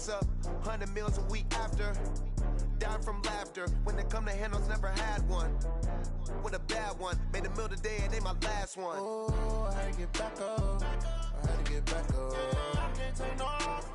racks up, 100 meals a week after. Dying from laughter, when it come to handles, never had one. With a bad one, made a meal today, it ain't my last one. Oh, I had to get back up, I had to get back up. I can't take no off,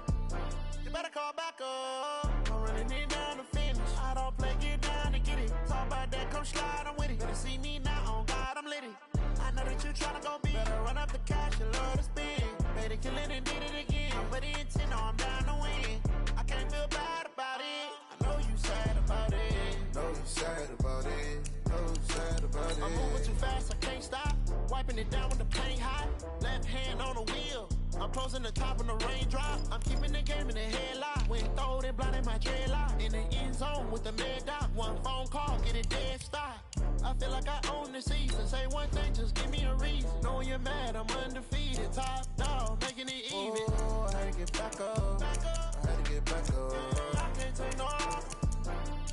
you better call back up. I'm running it down to finish, I don't play, get down to get it. Talk about that, come slide, I'm with it. Better see me now, on God, I'm litty. I know that you tryna go big, better run up the cash, you love to spend. Better kill it and did it again, I put it in 10, I'm down to win. I can't feel bad about it, I know you sad about it. Know you sad about it, know you sad about it. I'm moving too fast, I can't stop. Wiping it down with the paint hot. Left hand on the wheel. I'm closing the top on the raindrop. I'm keeping the game in the headlock. When throw it, blinding my dreadlock. In the end zone with the mad dot. One phone call, get it dead stop. I feel like I own the season. Say one thing, just give me a reason. Knowing you're mad, I'm undefeated. Top dog, making it even. Oh, I had to get back up. I had to get back up. I can't take no off.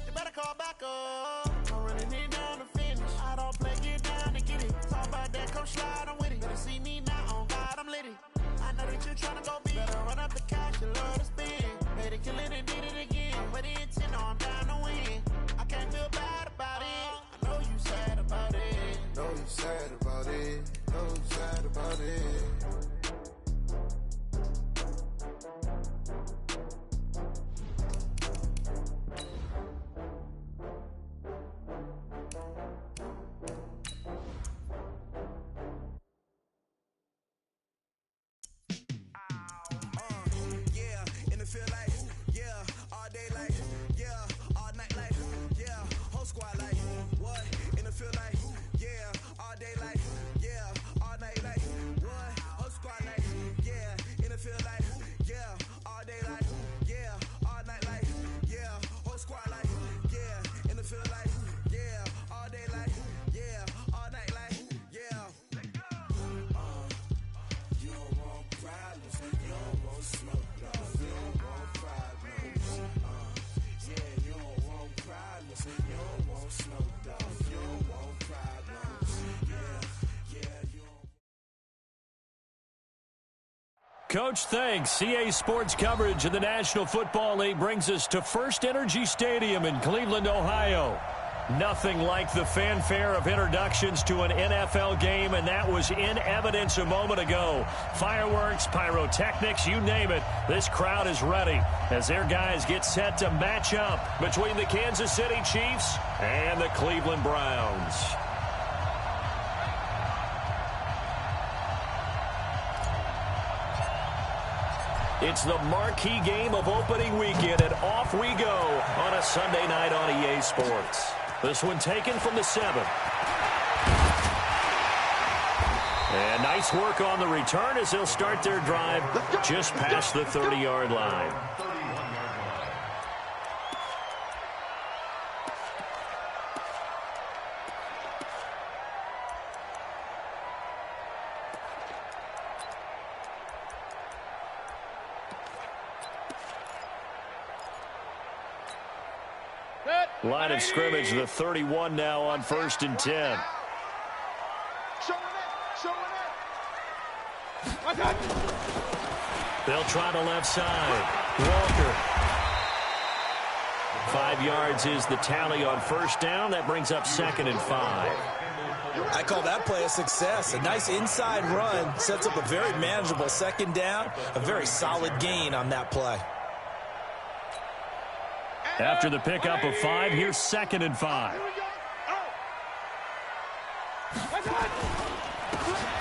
You better call back up. I'm running it down to finish. I don't play, get down to get it. Talk about that, come slide, I'm with it. Better see me now, on God, I'm litty. I know that you tryna go big. Better run up the cash, you love to spend. Better kill it and did it again. But in 10, I'm down to win. I can't feel bad about it. I know you sad about it. Know you sad about it, know you sad about it. Coach, thanks. CA Sports coverage of the National Football League brings us to First Energy Stadium in Cleveland, Ohio. Nothing like the fanfare of introductions to an NFL game, and that was in evidence a moment ago. Fireworks, pyrotechnics, you name it. This crowd is ready as their guys get set to match up between the Kansas City Chiefs and the Cleveland Browns. It's the marquee game of opening weekend, and off we go on a Sunday night on EA Sports. This one taken from the 7. And nice work on the return as they'll start their drive just past the 30-yard line. Line of scrimmage, the 31 now on 1st and 10. They'll try the left side. Walker. 5 yards is the tally on 1st down. That brings up 2nd and 5. I call that play a success. A nice inside run sets up a very manageable 2nd down. A very solid gain on that play. After the pickup of 5, here's 2nd and 5.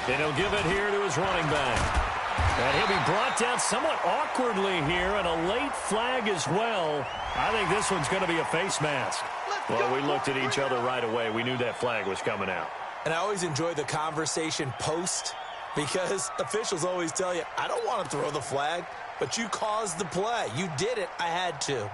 And he'll give it here to his running back. And he'll be brought down somewhat awkwardly here, and a late flag as well. I think this one's going to be a face mask. Well, we looked at each other right away. We knew that flag was coming out. And I always enjoy the conversation post, because officials always tell you, I don't want to throw the flag, but you caused the play. You did it. I had to.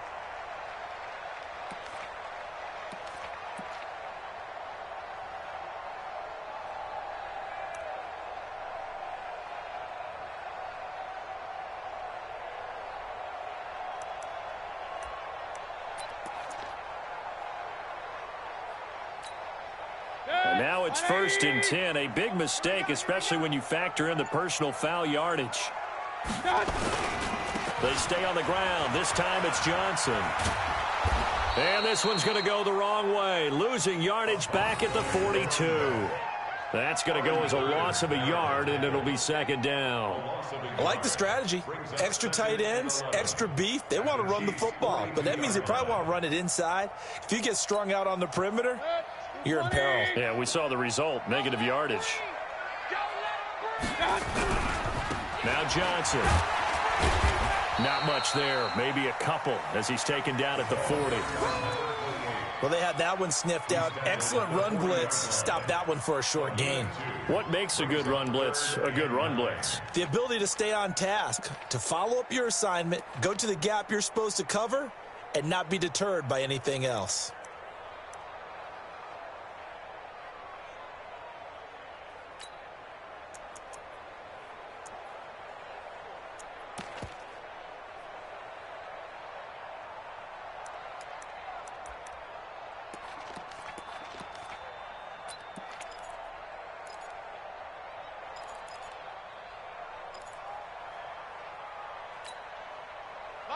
Now it's 1st and 10, a big mistake, especially when you factor in the personal foul yardage. They stay on the ground. This time it's Johnson. And this one's going to go the wrong way. Losing yardage back at the 42. That's going to go as a loss of a yard, and it'll be second down. I like the strategy. Extra tight ends, extra beef. They want to run the football, but that means they probably want to run it inside. If you get strung out on the perimeter, you're in peril. Yeah, we saw the result, negative yardage. Now Johnson. Not much there, maybe a couple as he's taken down at the 40. Well, they had that one sniffed out. Excellent run blitz. Stop that one for a short gain. What makes a good run blitz a good run blitz? The ability to stay on task, to follow up your assignment, go to the gap you're supposed to cover, and not be deterred by anything else.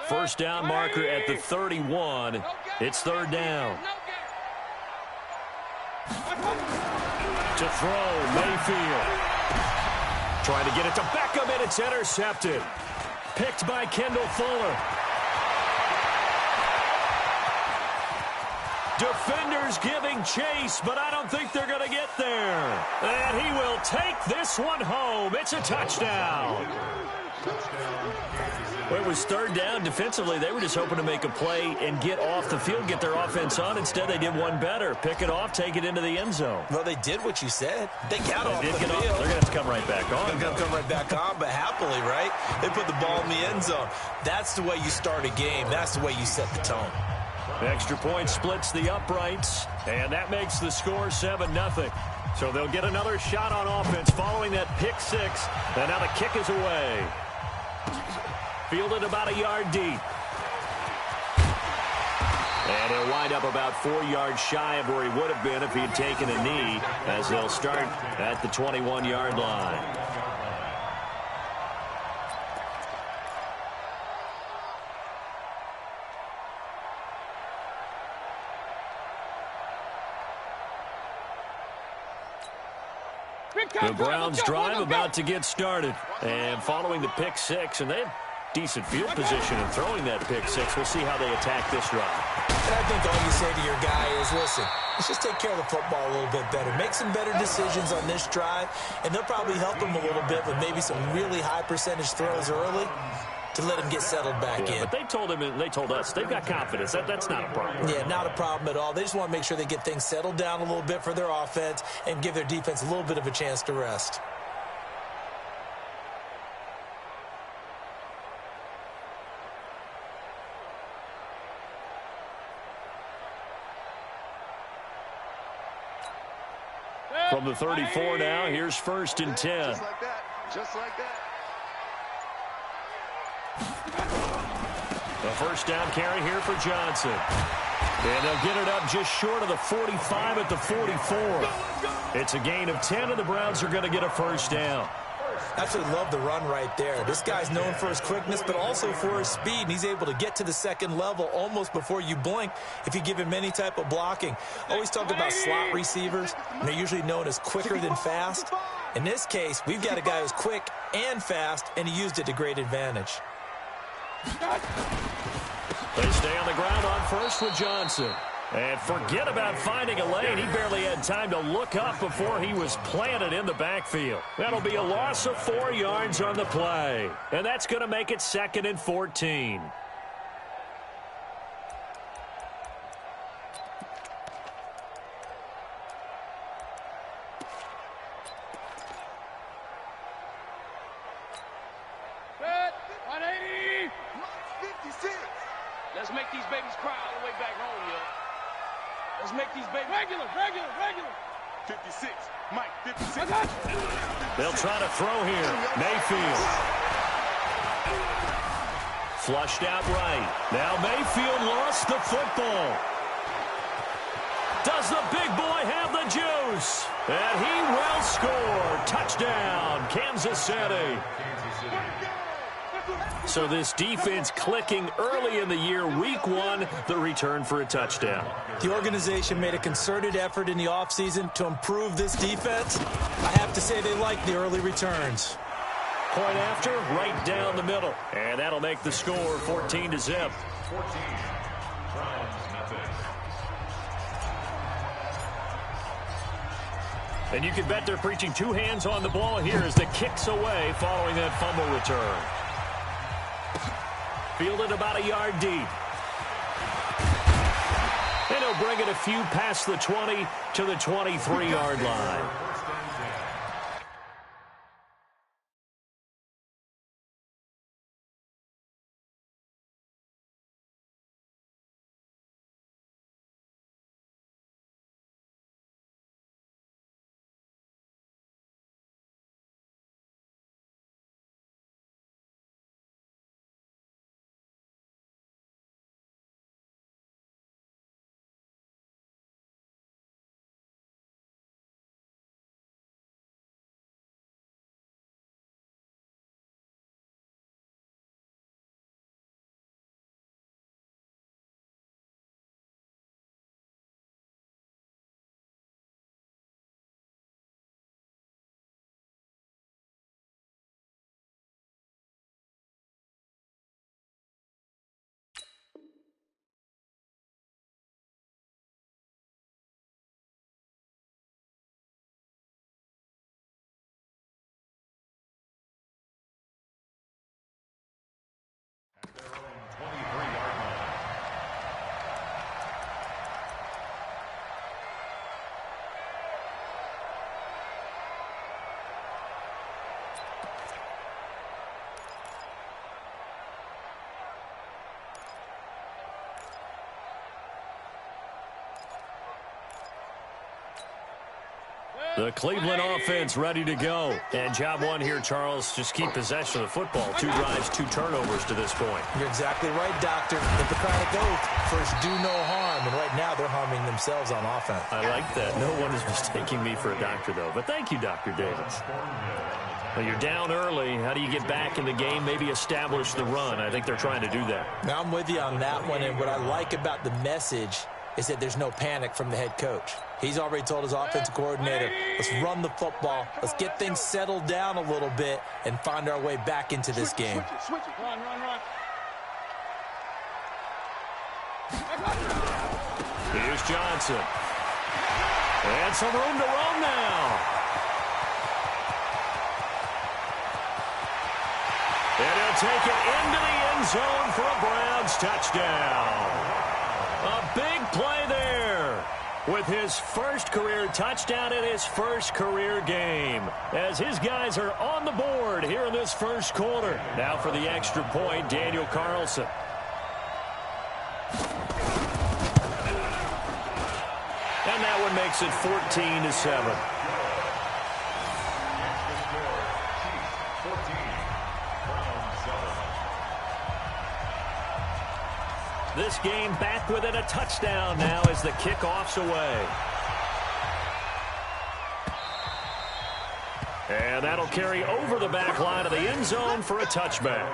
First down marker at the 31. It's third down. To throw, Mayfield. Trying to get it to Beckham, and it's intercepted. Picked by Kendall Fuller. Defenders giving chase, but I don't think they're going to get there. And he will take this one home. It's a touchdown. Well, it was third down. Defensively, they were just hoping to make a play and get off the field, get their offense on. Instead, they did one better. Pick it off, take it into the end zone. Well, they did what you said. They got off the field. They're going to have to come right back on. They're going to come right back on, but happily, right? They put the ball in the end zone. That's the way you start a game. That's the way you set the tone. Extra point splits the uprights, and that makes the score 7-0. So they'll get another shot on offense following that pick six, and now the kick is away. Fielded about a yard deep. And he'll wind up about 4 yards shy of where he would have been if he had taken a knee, as they'll start at the 21-yard line. The Browns drive about to get started. And following the pick six, and they have decent field position in throwing that pick six. We'll see how they attack this drive. And I think all you say to your guy is, listen, let's just take care of the football a little bit better. Make some better decisions on this drive, and they'll probably help him a little bit with maybe some really high percentage throws early to let him get settled back in. But they told him and they told us they've got confidence. That's not a problem. Yeah, not a problem at all. They just want to make sure they get things settled down a little bit for their offense and give their defense a little bit of a chance to rest. From the 34 now, here's 1st and 10. Just like that. Just like that. The first down carry here for Johnson. And they'll get it up just short of the 45 at the 44. It's a gain of 10, and the Browns are going to get a first down. Absolutely love the run right there. This guy's known for his quickness, but also for his speed, and he's able to get to the second level almost before you blink if you give him any type of blocking. Always talk about slot receivers, and they're usually known as quicker than fast. In this case, we've got a guy who's quick and fast, and he used it to great advantage. They stay on the ground on first with Johnson. And forget about finding a lane. He barely had time to look up before he was planted in the backfield. That'll be a loss of 4 yards on the play. And that's going to make it 2nd and 14. Set. 180. 56. Let's make these babies cry all the way back home, yo. Let's make these babies regular. 56. Mike, 56. They'll try to throw here. Mayfield. Flushed out right. Now Mayfield lost the football. Does the big boy have the juice? And he will score. Touchdown, Kansas City. So this defense clicking early in the year, week one, the return for a touchdown. The organization made a concerted effort in the offseason to improve this defense. I have to say they like the early returns. Point after, right down the middle. And that'll make the score 14-0. And you can bet they're preaching two hands on the ball here as the kick's away following that fumble return. Fielded about a yard deep. And he'll bring it a few past the 20 to the 23-yard line. The Cleveland offense ready to go. And job one here, Charles, just keep possession of the football. 2 drives, 2 turnovers to this point. You're exactly right, Doctor. Hippocratic oath, first do no harm. And right now they're harming themselves on offense. I like that. No one is mistaking me for a doctor, though. But thank you, Dr. Davis. Well, you're down early. How do you get back in the game, maybe establish the run? I think they're trying to do that. Now, I'm with you on that one. And what I like about the message is that there's no panic from the head coach. He's already told his offensive coordinator, let's run the football, let's get things settled down a little bit and find our way back into this game. Switch it. Run. Here's Johnson. And some room to roam now. And he'll take it into the end zone for a Browns touchdown. A big play there with his first career touchdown in his first career game, as his guys are on the board here in this first quarter. Now for the extra point, Daniel Carlson. And that one makes it 14-7. This game back within a touchdown now as the kickoff's away. And that'll carry over the back line of the end zone for a touchback.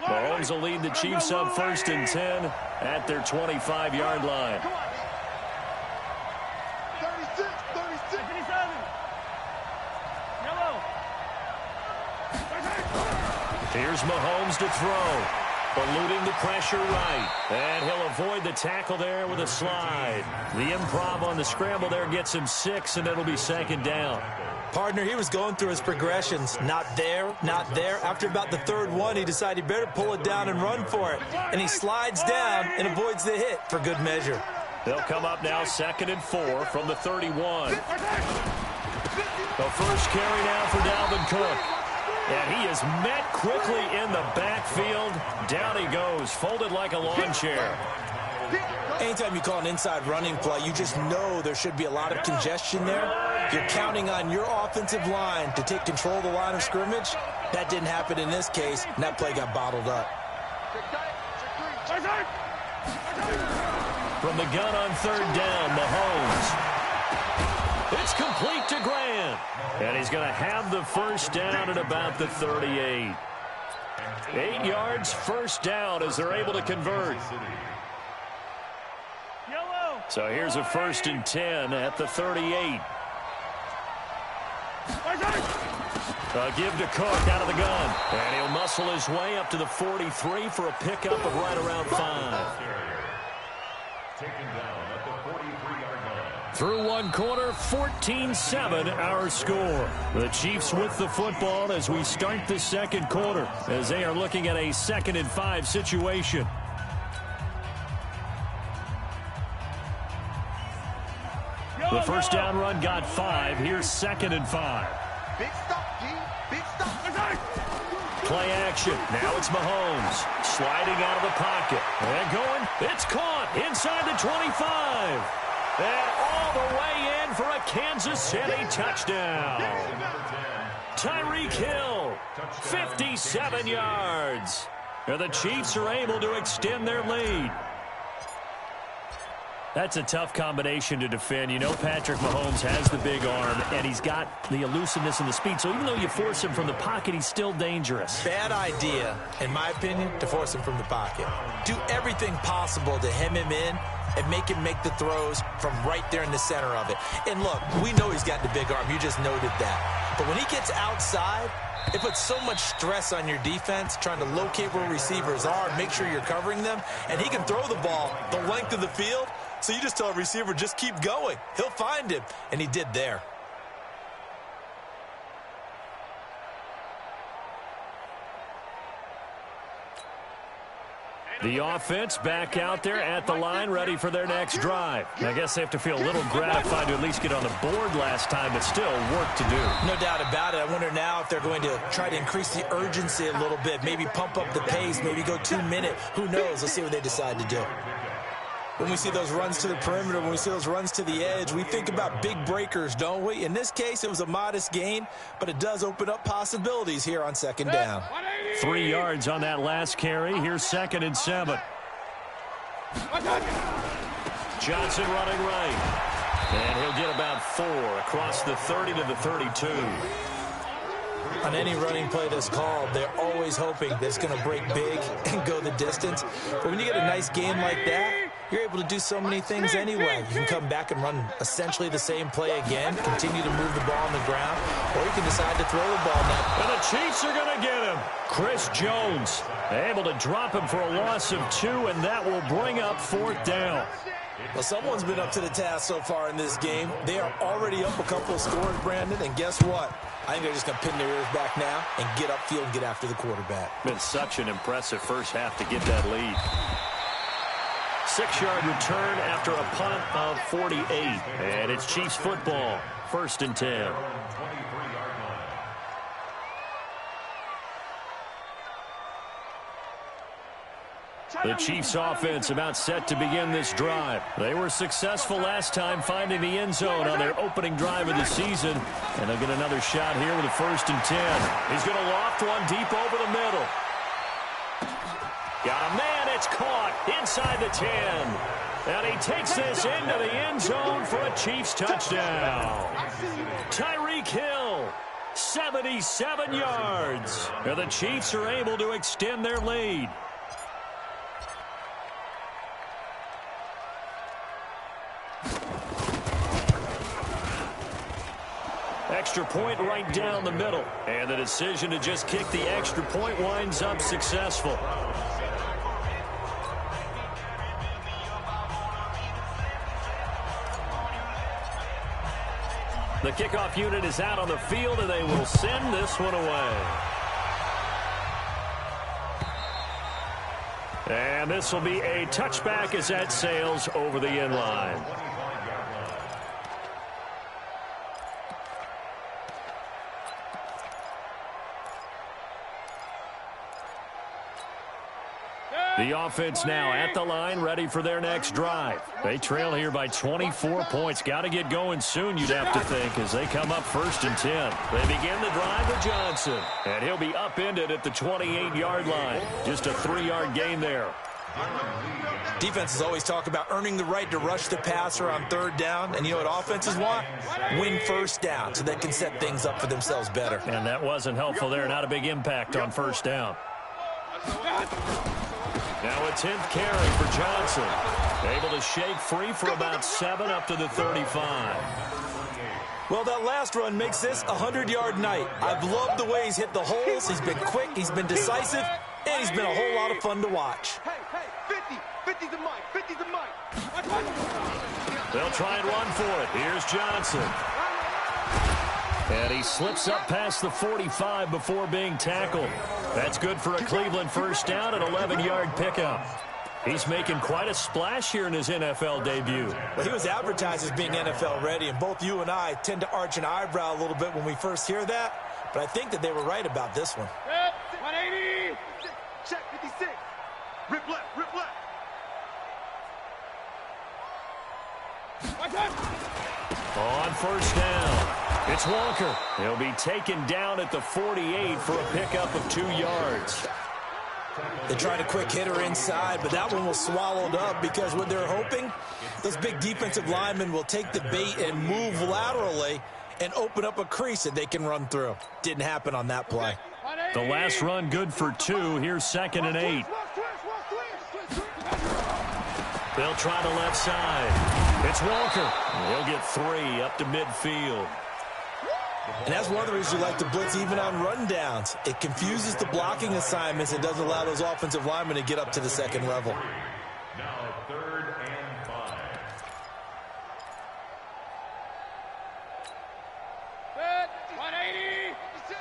Mahomes will lead the Chiefs up 1st and 10 at their 25-yard line. 36, 57. Yellow. Here's Mahomes to throw. Eluding the pressure right. And he'll avoid the tackle there with a slide. The improv on the scramble there gets him 6, and it'll be 2nd down. Partner, he was going through his progressions. Not there, not there. After about the 3rd one, he decided he better pull it down and run for it. And he slides down and avoids the hit for good measure. They'll come up now 2nd and 4 from the 31. The first carry now for Dalvin Cook. And he is met quickly in the backfield. Down he goes, folded like a lawn chair. Anytime you call an inside running play, you just know there should be a lot of congestion there. You're counting on your offensive line to take control of the line of scrimmage, That didn't happen in this case, and that play got bottled up. From the gun on third down, Mahomes. It's complete to Grant. And he's going to have the first down at about the 38. 8 yards, first down as they're able to convert. So here's a 1st and 10 at the 38. A give to Cook out of the gun. And he'll muscle his way up to the 43 for a pickup of right around 5. Through one quarter, 14-7 our score. The Chiefs with the football as we start the second quarter, as they are looking at a 2nd and 5 situation. The first down run got 5. Here's 2nd and 5. Big stop, G. Big stop. Play action. Now it's Mahomes. Sliding out of the pocket. And going. It's caught inside the 25. And all the way in for a Kansas City touchdown. Tyreek Hill, 57 yards. And the Chiefs are able to extend their lead. That's a tough combination to defend. You know Patrick Mahomes has the big arm, and he's got the elusiveness and the speed. So even though you force him from the pocket, he's still dangerous. Bad idea, in my opinion, to force him from the pocket. Do everything possible to hem him in and make him make the throws from right there in the center of it. And look, we know he's got the big arm. You just noted that. But when he gets outside, it puts so much stress on your defense trying to locate where receivers are, make sure you're covering them, and he can throw the ball the length of the field. So you just tell a receiver, just keep going. He'll find him, and he did there. The offense back out there at the line, ready for their next drive. I guess they have to feel a little gratified to at least get on the board last time, but still work to do. No doubt about it. I wonder now if they're going to try to increase the urgency a little bit, maybe pump up the pace, maybe go 2-minute. Who knows? Let's see what they decide to do. When we see those runs to the perimeter, when we see those runs to the edge, we think about big breakers, don't we? In this case, it was a modest gain, but it does open up possibilities here on 2nd down. 3 yards on that last carry. Here's 2nd and 7. Johnson running right. And he'll get about 4 across the 30 to the 32. On any running play that's called, they're always hoping that it's going to break big and go the distance. But when you get a nice game like that, you're able to do so many things anyway. You can come back and run essentially the same play again, continue to move the ball on the ground, or you can decide to throw the ball now. And the Chiefs are going to get him. Chris Jones able to drop him for a loss of 2, and that will bring up 4th down. Well, someone's been up to the task so far in this game. They are already up a couple of scores, Brandon, and guess what? I think they're just going to pin their ears back now and get upfield and get after the quarterback. Been such an impressive first half to get that lead. 6-yard return after a punt of 48. And it's Chiefs football, 1st and 10. The Chiefs offense about set to begin this drive. They were successful last time finding the end zone on their opening drive of the season. And they'll get another shot here with a 1st and 10. He's going to loft one deep over the middle. Got a man, it's caught inside the 10. And he takes this into the end zone for a Chiefs touchdown. Tyreek Hill, 77 yards. And the Chiefs are able to extend their lead. Extra point right down the middle. And the decision to just kick the extra point winds up successful. The kickoff unit is out on the field, and they will send this one away. And this will be a touchback as that sails over the end line. The offense now at the line, ready for their next drive. They trail here by 24 points. Got to get going soon, you'd have to think, as they come up 1st and 10. They begin the drive with Johnson, and he'll be upended at the 28-yard line. Just a 3-yard gain there. Defenses always talk about earning the right to rush the passer on 3rd down, and you know what offenses want? Win 1st down so they can set things up for themselves better. And that wasn't helpful there. Not a big impact on 1st down. Now a 10th carry for Johnson. Able to shake free for about 7 up to the 35. Well, that last run makes this a 100-yard night. I've loved the way he's hit the holes. He's been quick, he's been decisive, and he's been a whole lot of fun to watch. Hey, 50's the mic, 50's the mic. They'll try and run for it. Here's Johnson. And he slips up past the 45 before being tackled. That's good for a Cleveland 1st down and 11-yard pickup. He's making quite a splash here in his NFL debut. Well, he was advertised as being NFL ready, and both you and I tend to arch an eyebrow a little bit when we first hear that, but I think that they were right about this one. 180. Check 56. Rip left, rip left. On 1st down, it's Walker. He'll be taken down at the 48 for a pickup of 2 yards. They tried a quick hitter inside, but that one was swallowed up because what they're hoping, those big defensive linemen will take the bait and move laterally and open up a crease that they can run through. Didn't happen on that play. The last run good for 2. Here's 2nd and 8. They'll try the left side. It's Walker. He'll get 3 up to midfield. And that's one of the reasons you like to blitz even on rundowns. It confuses the blocking assignments and doesn't allow those offensive linemen to get up to the 2nd level. Now 3rd and 5. Good. 180. 56.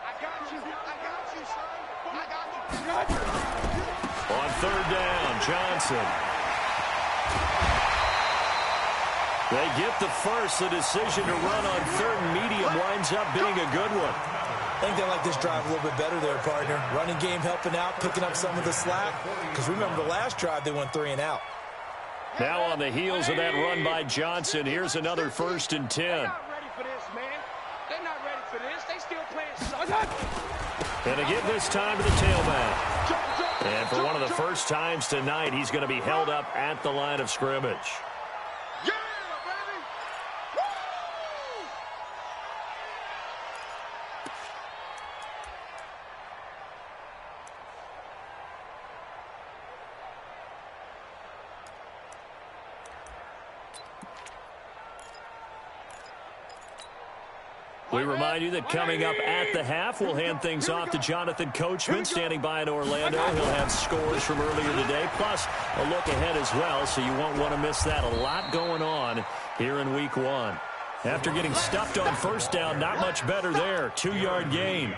I got you, son. I got you. On 3rd down, Johnson. They get the first. The decision to run on 3rd and medium winds up being a good one. I think they like this drive a little bit better there, partner. Running game helping out, picking up some of the slack. Because remember the last drive, they went 3 and out. Now on the heels of that run by Johnson, here's another 1st and 10. They're not ready for this, man. They're not ready for this. They still playing. And again this time to the tailback. And for one of the first times tonight, he's going to be held up at the line of scrimmage. We remind you that coming up at the half, we'll hand things off to Jonathan Coachman, standing by in Orlando. He'll have scores from earlier today, plus a look ahead as well, so you won't want to miss that. A lot going on here in Week 1. After getting stuffed on 1st down, not much better there. 2-yard gain.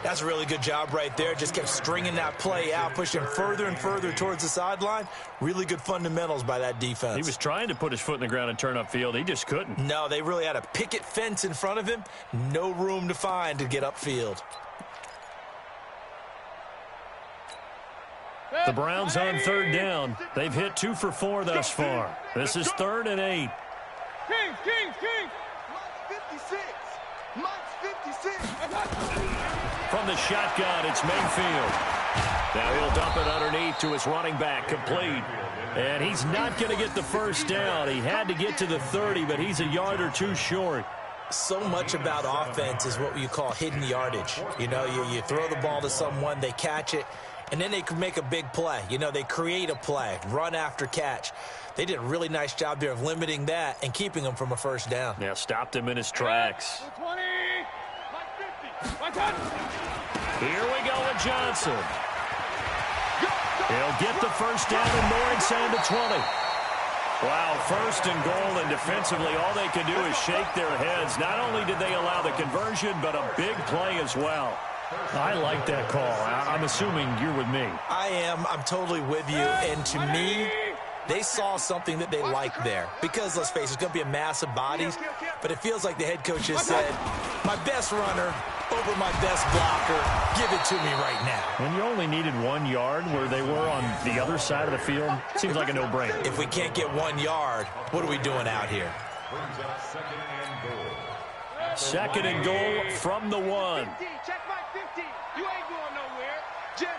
That's a really good job right there. Just kept stringing that play out, pushing further and further towards the sideline. Really good fundamentals by that defense. He was trying to put his foot in the ground and turn upfield. He just couldn't. No, they really had a picket fence in front of him. No room to find to get upfield. The Browns on 3rd down. They've hit 2 for 4 thus far. This is 3rd and 8. King. Mike's 56. Mike's 56. From the shotgun, it's Mayfield. Now he'll dump it underneath to his running back, complete. And he's not going to get the 1st down. He had to get to the 30, but he's a yard or 2 short. So much about offense is what you call hidden yardage. You know, you throw the ball to someone, they catch it, and then they can make a big play. You know, they create a play, run after catch. They did a really nice job there of limiting that and keeping him from a 1st down. Yeah, stopped him in his tracks. 20. Here we go with Johnson. He'll get the 1st down and more inside the 20. Wow, 1st and goal, and defensively all they can do is shake their heads. Not only did they allow the conversion, but a big play as well. I like that call. I'm assuming you're with me. I am. I'm totally with you. And to me, they saw something that they liked there. Because, let's face it, it's going to be a mass of bodies. But it feels like the head coach has said, my best runner over my best blocker. Give it to me right now. When you only needed 1 yard where they were on the other side of the field, seems like a no-brainer. If we can't get 1 yard, what are we doing out here? Brings up second and goal. Second and goal from the 1. Check my 50. You ain't going nowhere. Jim.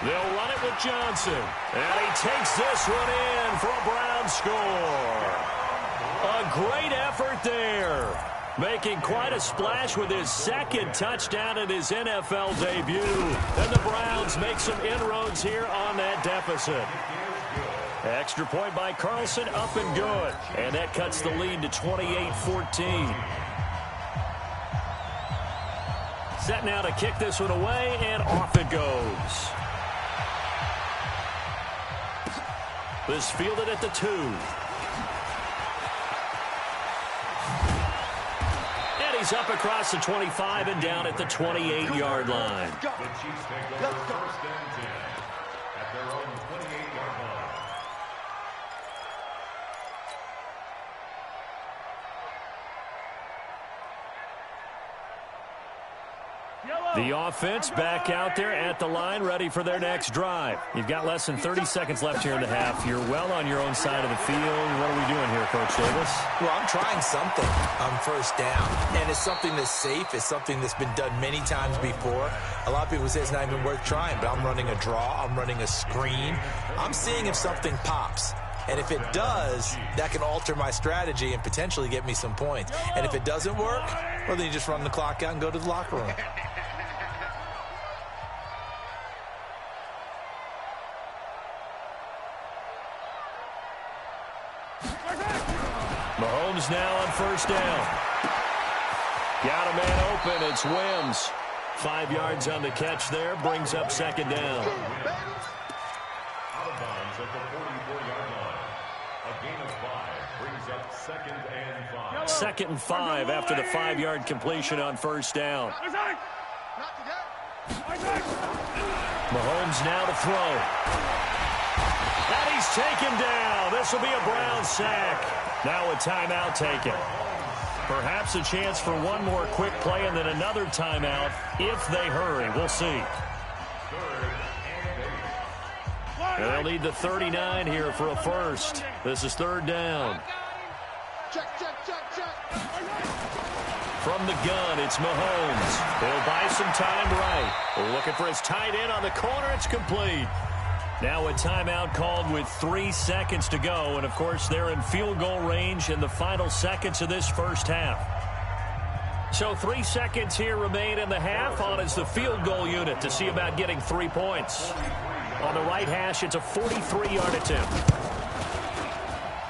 They'll run it with Johnson. And he takes this one in for a Brown score. A great effort there. Making quite a splash with his second touchdown in his NFL debut. And the Browns make some inroads here on that deficit. Extra point by Carlson, up and good. And that cuts the lead to 28-14. Set now to kick this one away, and off it goes. This fielded at the 2. And he's up across the 25 and down at the 28-yard line. The Chiefs take over first and 10 at their own 28-yard line. The offense back out there at the line, ready for their next drive. You've got less than 30 seconds left here in the half. You're well on your own side of the field. What are we doing here, Coach Davis? Well, I'm trying something on first down, and it's something that's safe. It's something that's been done many times before. A lot of people say it's not even worth trying, but I'm running a draw. I'm running a screen. I'm seeing if something pops. And if it does, that can alter my strategy and potentially get me some points. And if it doesn't work, well, then you just run the clock out and go to the locker room. Mahomes now on first down. Got a man open. It's Wims. 5 yards on the catch there. Brings up second down. Out of bounds at the 44-yard line. A gain of 5 brings up second and 5. Second and 5 after the 5-yard completion on first down. Mahomes now to throw. And he's taken down. This will be a Brown sack. Now a timeout taken. Perhaps a chance for one more quick play and then another timeout if they hurry. We'll see. They'll need the 39 here for a first. This is third down. From the gun, it's Mahomes. He'll buy some time right. Looking for his tight end on the corner. It's complete. Now a timeout called with 3 seconds to go. And, of course, they're in field goal range in the final seconds of this first half. So 3 seconds here remain in the half. On is the field goal unit to see about getting 3 points. On the right hash, it's a 43-yard attempt.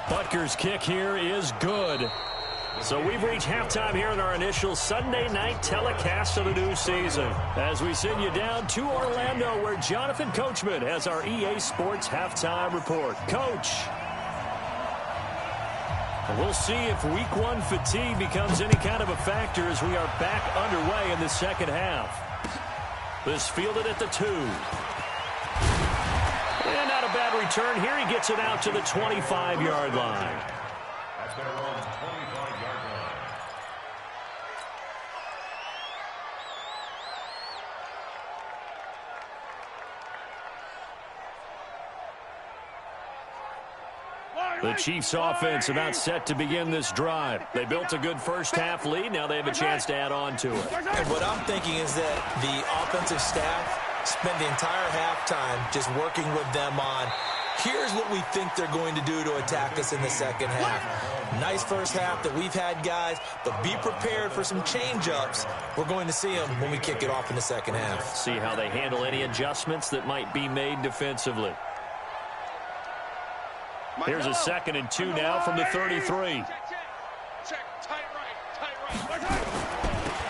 Butker's kick here is good. So we've reached halftime here in our initial Sunday night telecast of the new season as we send you down to Orlando where Jonathan Coachman has our EA Sports halftime report. Coach, we'll see if week 1 fatigue becomes any kind of a factor as we are back underway in the second half. This fielded at the 2. And not a bad return here. He gets it out to the 25-yard line. At their own 25-yard line. The Chiefs offense about set to begin this drive. They built a good first half lead. Now they have a chance to add on to it. And what I'm thinking is that the offensive staff spent the entire halftime just working with them on, here's what we think they're going to do to attack us in the second half. Nice first half that we've had, guys, but be prepared for some change-ups. We're going to see them when we kick it off in the second half. See how they handle any adjustments that might be made defensively. Here's a 2nd and 2 now from the 33.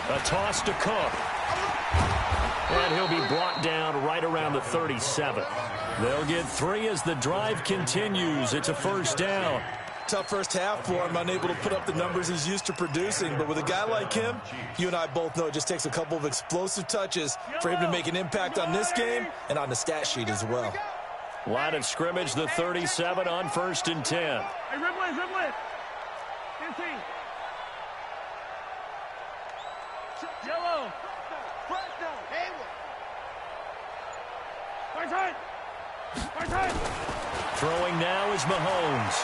A toss to Cook. And he'll be brought down right around the 37. They'll get 3 as the drive continues. It's a first down. Tough first half for him, unable to put up the numbers he's used to producing. But with a guy like him, you and I both know it just takes a couple of explosive touches for him to make an impact on this game and on the stat sheet as well. Line of scrimmage, the 37 on 1st and 10. Hey, dribble it. Yellow. Throwing now is Mahomes.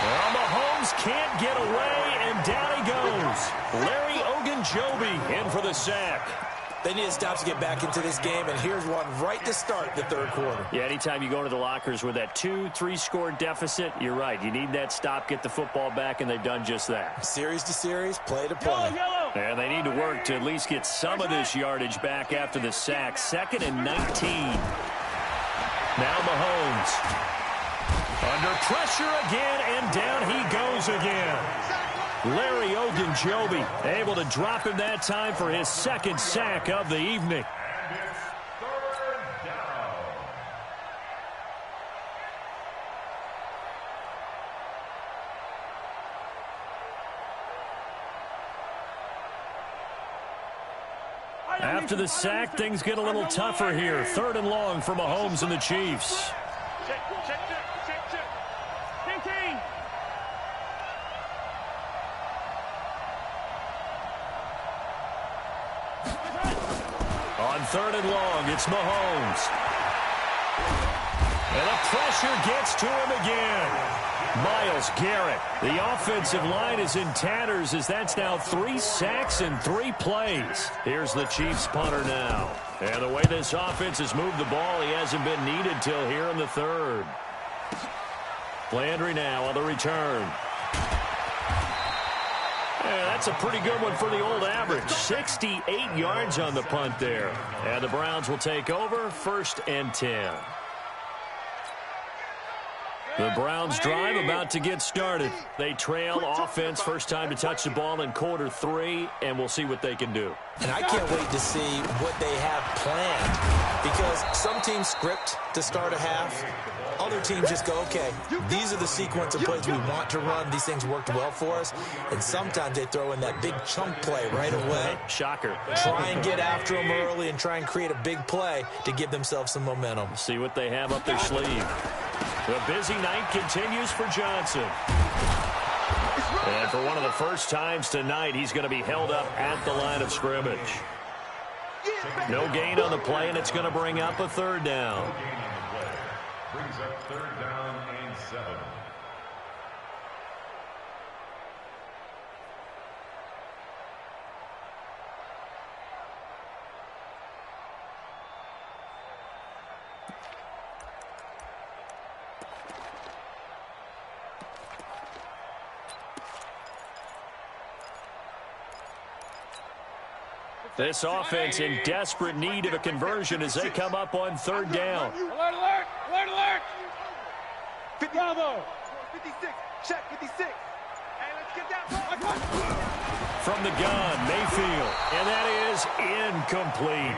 Well, Mahomes can't get away, and down he goes. Larry Ogunjobi in for the sack. They need to stop to get back into this game, and here's one right to start the third quarter. Yeah, anytime you go to the lockers with that 2-3 score deficit, you're right. You need that stop, get the football back, and they've done just that. Series to series, play to play. And they need to work to at least get some of this yardage back after the sack. 2nd and 19. Now Mahomes. Under pressure again, and down he goes again. Larry Ogunjobi able to drop him that time for his 2nd sack of the evening. And it's 3rd down. After the sack, things get a little tougher here. 3rd and long for Mahomes and the Chiefs. Check. 15. On 3rd and long, it's Mahomes. And the pressure gets to him again. Myles Garrett. The offensive line is in tatters as that's now 3 sacks in 3 plays. Here's the Chiefs punter now. And the way this offense has moved the ball, he hasn't been needed till here in the 3rd. Landry now on the return. Yeah, that's a pretty good one for the old average. 68 yards on the punt there. And the Browns will take over, 1st and 10. The Browns drive about to get started. They trail offense, first time to touch the ball in quarter 3, and we'll see what they can do. And I can't wait to see what they have planned, because some teams script to start a half. Other teams just go, okay, these are the sequence of plays we want to run. These things worked well for us. And sometimes they throw in that big chunk play right away. Shocker. Try and get after them early and try and create a big play to give themselves some momentum. See what they have up their sleeve. The busy night continues for Johnson. And for one of the first times tonight, he's going to be held up at the line of scrimmage. No gain on the play, and it's going to bring up a 3rd down. Brings up 3rd down and 7. This offense in desperate need of a conversion as they come up on 3rd down. Alert, alert, alert, alert. 50, Bravo. 56, check 56. Hey, let's get that. From the gun, Mayfield, and that is incomplete.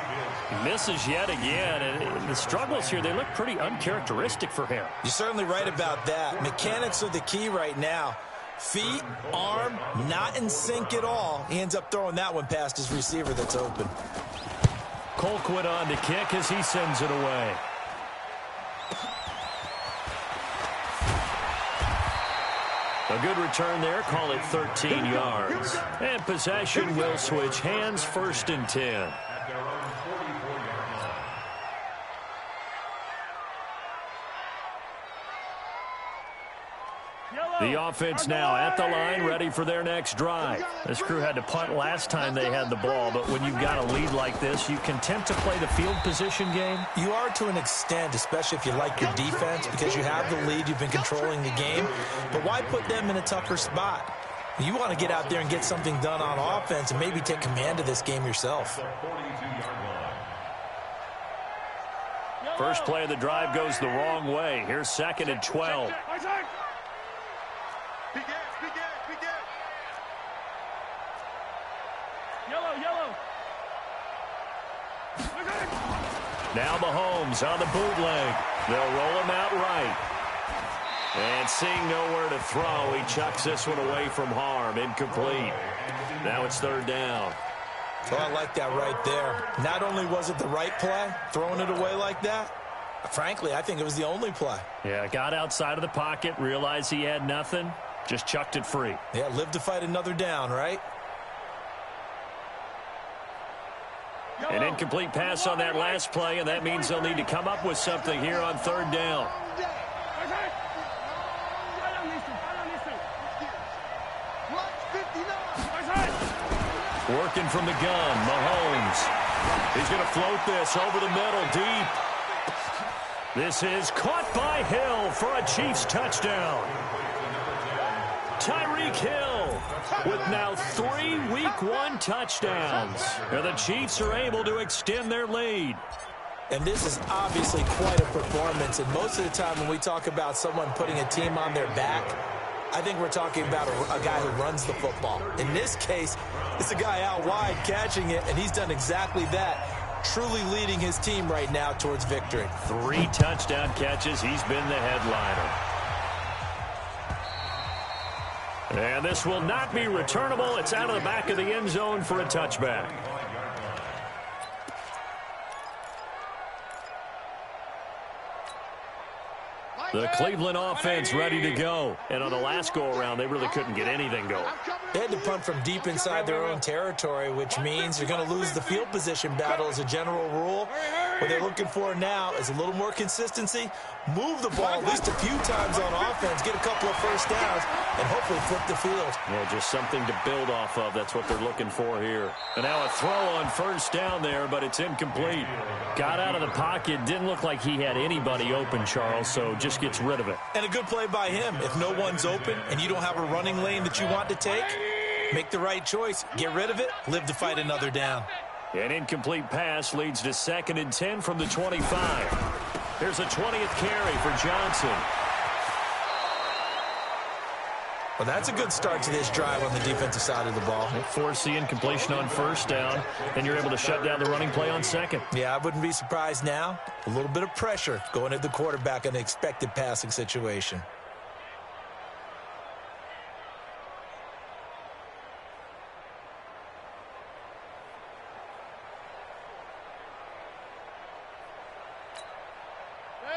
Misses yet again, and the struggles here, they look pretty uncharacteristic for him. You're certainly right about that. Mechanics are the key right now. Feet, arm, not in sync at all. He ends up throwing that one past his receiver that's open. Colquitt on to kick as he sends it away. A good return there, call it 13 yards. And possession will switch hands, 1st and 10. At their own 44-yard line. The offense now at the line, ready for their next drive. This crew had to punt last time they had the ball, but when you've got a lead like this, you can tend to play the field position game. You are to an extent, especially if you like your defense, because you have the lead, you've been controlling the game. But why put them in a tougher spot? You want to get out there and get something done on offense and maybe take command of this game yourself. First play of the drive goes the wrong way. Here's 2nd and 12. Now Mahomes on the bootleg. They'll roll him out right. And seeing nowhere to throw, he chucks this one away from harm. Incomplete. Now it's 3rd down. Well, I like that right there. Not only was it the right play, throwing it away like that, frankly, I think it was the only play. Yeah, got outside of the pocket, realized he had nothing, just chucked it free. Yeah, live to fight another down, right? An incomplete pass on that last play, and that means they'll need to come up with something here on third down. Working from the gun, Mahomes. He's going to float this over the middle, deep. This is caught by Hill for a Chiefs touchdown. Tyreek Hill with now 3 Week 1 touchdowns. And the Chiefs are able to extend their lead. And this is obviously quite a performance. And most of the time when we talk about someone putting a team on their back, I think we're talking about a guy who runs the football. In this case, it's a guy out wide catching it, and he's done exactly that, truly leading his team right now towards victory. 3 touchdown catches. He's been the headliner. And this will not be returnable. It's out of the back of the end zone for a touchback. The Cleveland offense ready to go. And on the last go-around, they really couldn't get anything going. They had to punt from deep inside their own territory, which means you're going to lose the field position battle as a general rule. What they're looking for now is a little more consistency, move the ball at least a few times on offense, get a couple of first downs, and hopefully flip the field. Yeah, just something to build off of. That's what they're looking for here. And now a throw on first down there, but it's incomplete. Got out of the pocket. Didn't look like he had anybody open, Charles, so just gets rid of it. And a good play by him. If no one's open and you don't have a running lane that you want to take, make the right choice. Get rid of it. Live to fight another down. An incomplete pass leads to 2nd and 10 from the 25. Here's a 20th carry for Johnson. Well, that's a good start to this drive on the defensive side of the ball. They force the incompletion on first down, and you're able to shut down the running play on second. Yeah, I wouldn't be surprised now. A little bit of pressure going at the quarterback in an expected passing situation.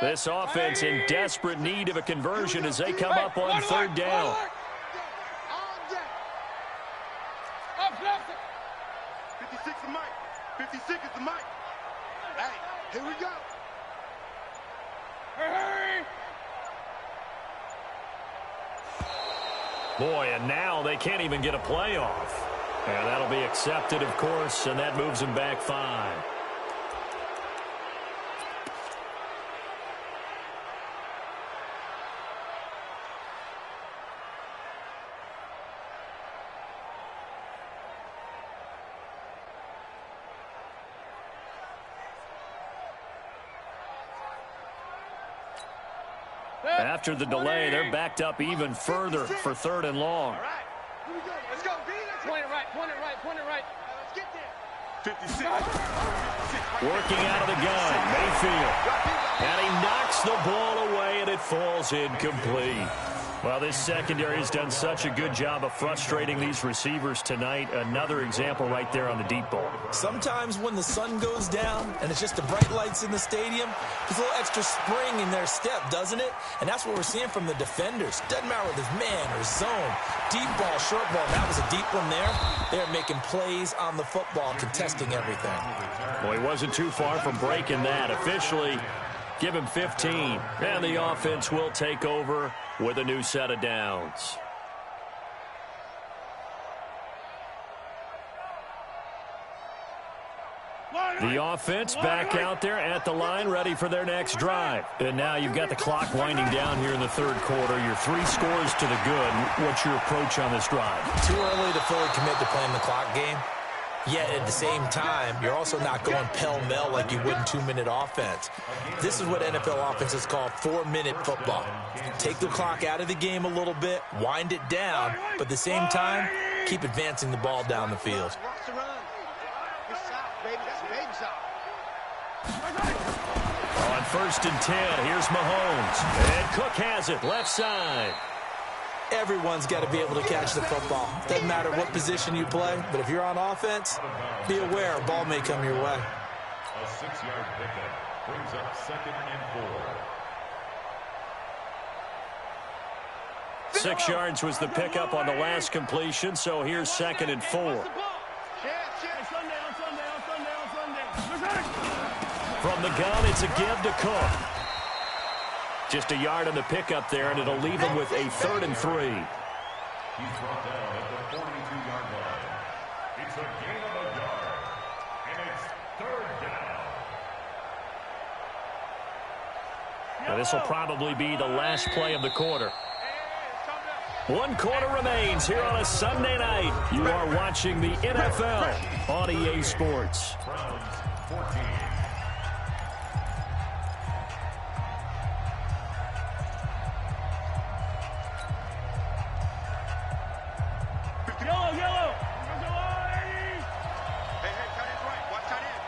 This offense in desperate need of a conversion as they come up on third down. 56 is Mike. 56 is the Mike. Hey, here we go. Hurry! Boy, and now they can't even get a play off. And that'll be accepted, of course, and that moves them back 5. After the delay, they're backed up even further for 3rd and long. All right. Here we go. Let's go. Point it right. Point it right. Point it right. Let's get there. 56. Working out of the gun, Mayfield. And he knocks the ball away, and it falls incomplete. Well, this secondary has done such a good job of frustrating these receivers tonight. Another example right there on the deep ball. Sometimes when the sun goes down and it's just the bright lights in the stadium, there's a little extra spring in their step, doesn't it? And that's what we're seeing from the defenders. Doesn't matter whether it's man or zone. Deep ball, short ball. That was a deep one there. They're making plays on the football, contesting everything. Well, he wasn't too far from breaking that. Officially, give him 15. And the offense will take over with a new set of downs. The offense back out there at the line, ready for their next drive. And now you've got the clock winding down here in the 3rd quarter. You're 3 scores to the good. What's your approach on this drive? Too early to fully commit to playing the clock game. Yet at the same time, you're also not going pell-mell like you would in 2-minute offense. This is what NFL offenses call 4-minute football. Take the clock out of the game a little bit, wind it down, but at the same time, keep advancing the ball down the field. On 1st and 10, here's Mahomes. And Cook has it, left side. Everyone's got to be able to catch the football. Doesn't matter what position you play, but if you're on offense, be aware a ball may come your way. A 6-yard pickup brings up 2nd and 4. 6 yards was the pickup on the last completion, so here's 2nd and 4. From the gun, it's a give to Cook. Just a yard on the pickup there, and it'll leave him with a 3rd and 3. He's brought down at the 42-yard line. It's a gain of a yard, and it's 3rd down. Now, this will probably be the last play of the quarter. 1 quarter remains here on a Sunday night. You are watching the NFL on EA Sports. Browns 14. Yellow, yellow. Hey, tight end's right. Watch tight end.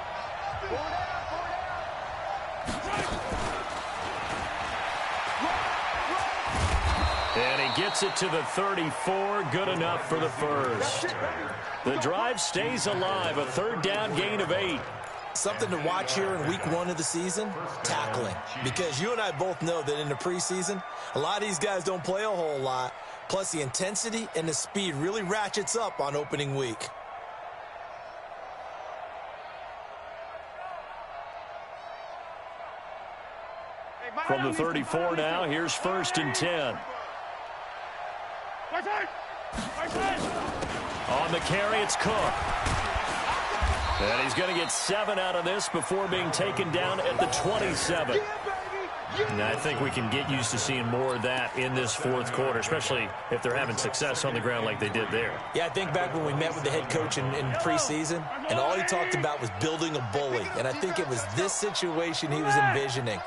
Forward down. And he gets it to the 34. Good enough for the first. The drive stays alive. A 3rd down gain of 8. Something to watch here in week 1 of the season, tackling. Because you and I both know that in the preseason, a lot of these guys don't play a whole lot. Plus, the intensity and the speed really ratchets up on opening week. From the 34 now, here's 1st and 10. On the carry, it's Cook. And he's going to get 7 out of this before being taken down at the 27. And I think we can get used to seeing more of that in this 4th quarter, especially if they're having success on the ground like they did there. Yeah, I think back when we met with the head coach in preseason, and all he talked about was building a bully. And I think it was this situation he was envisioning.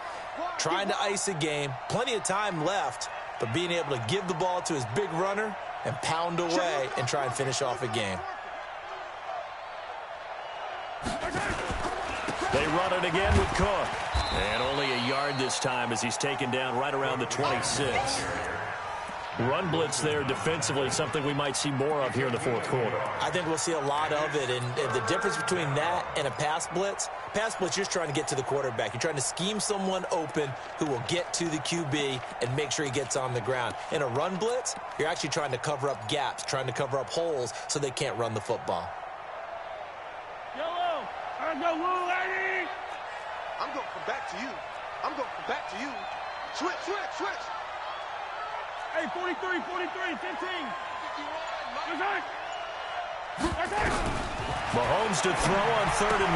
Trying to ice a game, plenty of time left, but being able to give the ball to his big runner and pound away and try and finish off a game. They run it again with Cook. And only a yard this time as he's taken down right around the 26. Run blitz there defensively, something we might see more of here in the 4th quarter. I think we'll see a lot of it, and the difference between that and a pass blitz, you're just trying to get to the quarterback. You're trying to scheme someone open who will get to the QB and make sure he gets on the ground. In a run blitz, you're actually trying to cover up gaps, trying to cover up holes so they can't run the football. Yellow. I'm going to come back to you. I'm going to come back to you. Switch. Hey, 43, 15. Mahomes to throw on 3rd and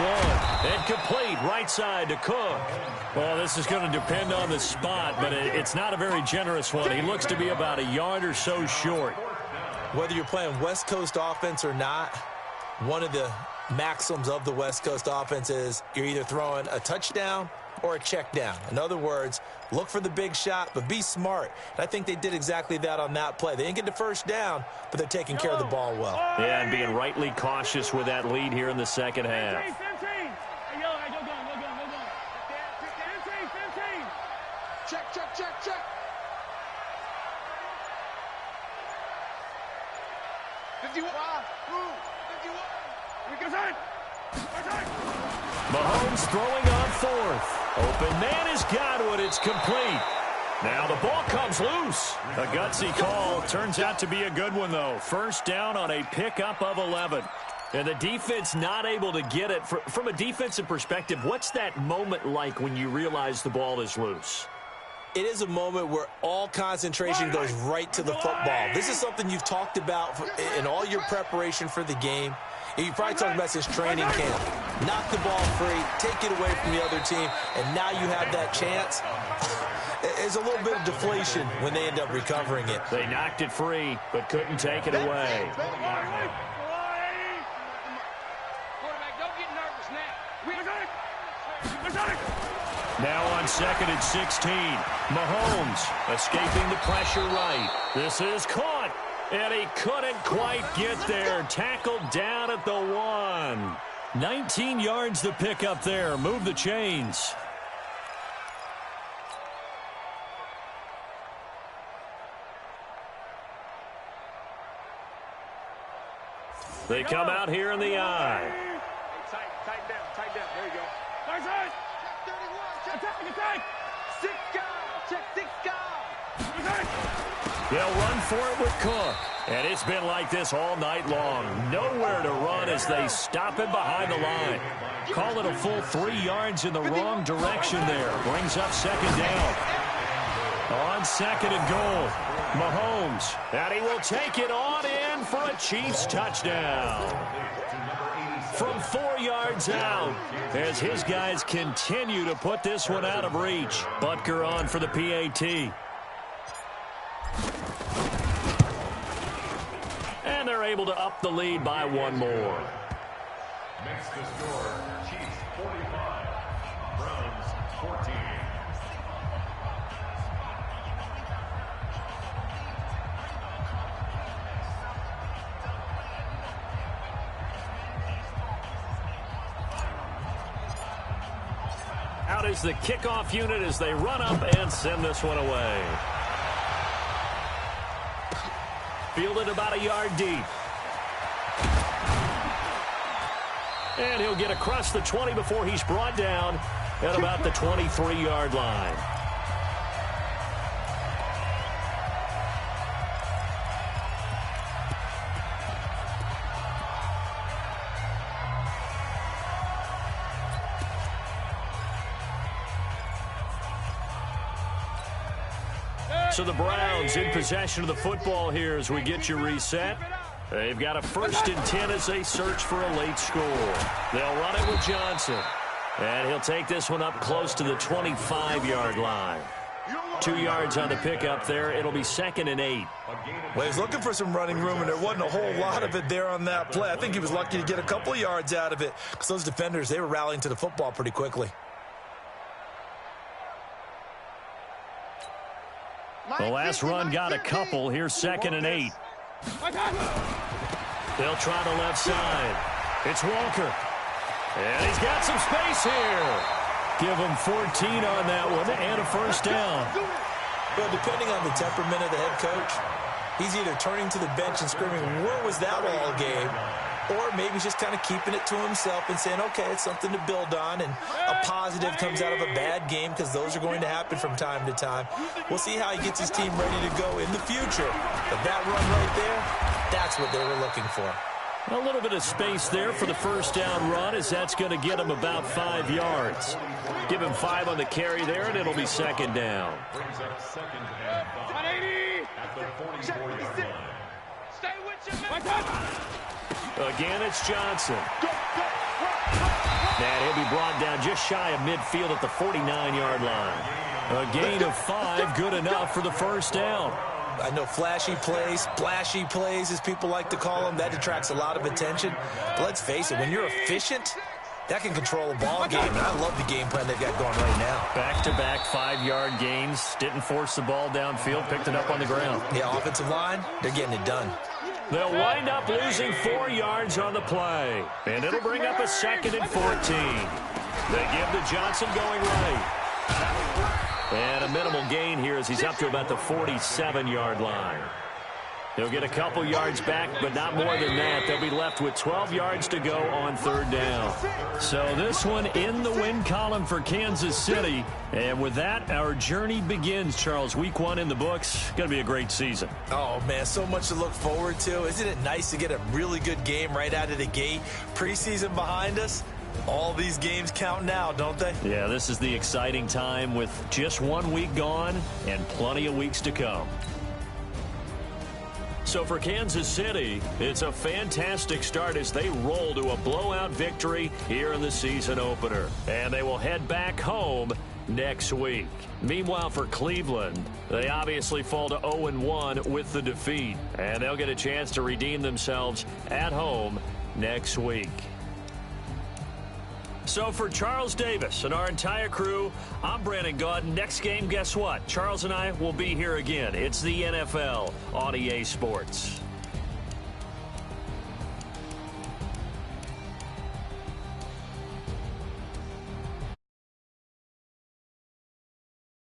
1. And complete right side to Cook. Well, this is going to depend on the spot, but it's not a very generous one. He looks to be about a yard or so short. Whether you're playing West Coast offense or not, one of the maxims of the West Coast offense is you're either throwing a touchdown or a check down. In other words, look for the big shot, but be smart. And I think they did exactly that on that play. They didn't get the first down, but they're taking care of the ball well. Yeah, and being rightly cautious with that lead here in the second half. 15. Hey, yo, go gun. 15. Check. Mahomes throwing on 4th. Open man is Godwin. It's complete. Now the ball comes loose. A gutsy call. Turns out to be a good one, though. 1st down on a pickup of 11. And the defense not able to get it. From a defensive perspective, what's that moment like when you realize the ball is loose? It is a moment where all concentration goes right to the football. This is something you've talked about in all your preparation for the game. You probably talked about since training camp. Knock the ball free, take it away from the other team, and now you have that chance. There's a little bit of deflation when they end up recovering it. They knocked it free, but couldn't take it away. Quarterback, don't get nervous now. Now on 2nd and 16. Mahomes escaping the pressure right. This is caught. And he couldn't quite get there. Tackled down at the 1. 19 yards to pick up there. Move the chains. They come out here in the eye. Tighten down. There you go. Nice side. Check 31. Attack. 6 guys. Check 6 guys. They'll run for it with Cook. And it's been like this all night long. Nowhere to run as they stop him behind the line. Call it a full 3 yards in the wrong direction there. Brings up second down. On second and goal, Mahomes. And he will take it on in for a Chiefs touchdown. From 4 yards out, as his guys continue to put this one out of reach. Butker on for the PAT. And they're able to up the lead by 1 more. Makes the score Chiefs 45, Browns 14. Out is the kickoff unit as they run up and send this one away. Fielded about a yard deep. And he'll get across the 20 before he's brought down at about the 23-yard line. So the Browns in possession of the football here as we get you reset. They've got a 1st and 10 as they search for a late score. They'll run it with Johnson. And he'll take this one up close to the 25-yard line. 2 yards on the pickup there. It'll be 2nd and 8. Well, he's looking for some running room, and there wasn't a whole lot of it there on that play. I think he was lucky to get a couple of yards out of it because those defenders, they were rallying to the football pretty quickly. The last run got a couple. Here's 2nd and 8. They'll try the left side. It's Walker. And he's got some space here. Give him 14 on that one and a 1st down. Well, depending on the temperament of the head coach, he's either turning to the bench and screaming, where was that all game? Or maybe he's just kind of keeping it to himself and saying, okay, it's something to build on, and a positive comes out of a bad game because those are going to happen from time to time. We'll see how he gets his team ready to go in the future. But that run right there, that's what they were looking for. A little bit of space there for the 1st down run as that's going to get him about 5 yards. Give him 5 on the carry there, and it'll be 2nd down. Brings up 2nd and 5 at the 44-yard line. Stay with you, Again, it's Johnson. And he'll be brought down just shy of midfield at the 49-yard line. A gain of 5, good enough for the 1st down. I know flashy plays, splashy plays, as people like to call them, that attracts a lot of attention. But let's face it, when you're efficient, that can control a ball game, and I love the game plan they've got going right now. Back-to-back 5-yard gains. Didn't force the ball downfield, picked it up on the ground. Yeah, offensive line, they're getting it done. They'll wind up losing 4 yards on the play. And it'll bring up a 2nd and 14. They give to Johnson going right. And a minimal gain here as he's up to about the 47-yard line. He'll get a couple yards back, but not more than that. They'll be left with 12 yards to go on 3rd down. So this one in the win column for Kansas City. And with that, our journey begins, Charles. Week 1 in the books. Going to be a great season. Oh, man, so much to look forward to. Isn't it nice to get a really good game right out of the gate? Preseason behind us. All these games count now, don't they? Yeah, this is the exciting time with just 1 week gone and plenty of weeks to come. So for Kansas City, it's a fantastic start as they roll to a blowout victory here in the season opener. And they will head back home next week. Meanwhile, for Cleveland, they obviously fall to 0-1 with the defeat. And they'll get a chance to redeem themselves at home next week. So for Charles Davis and our entire crew, I'm Brandon Gaudin. Next game, guess what? Charles and I will be here again. It's the NFL on EA Sports.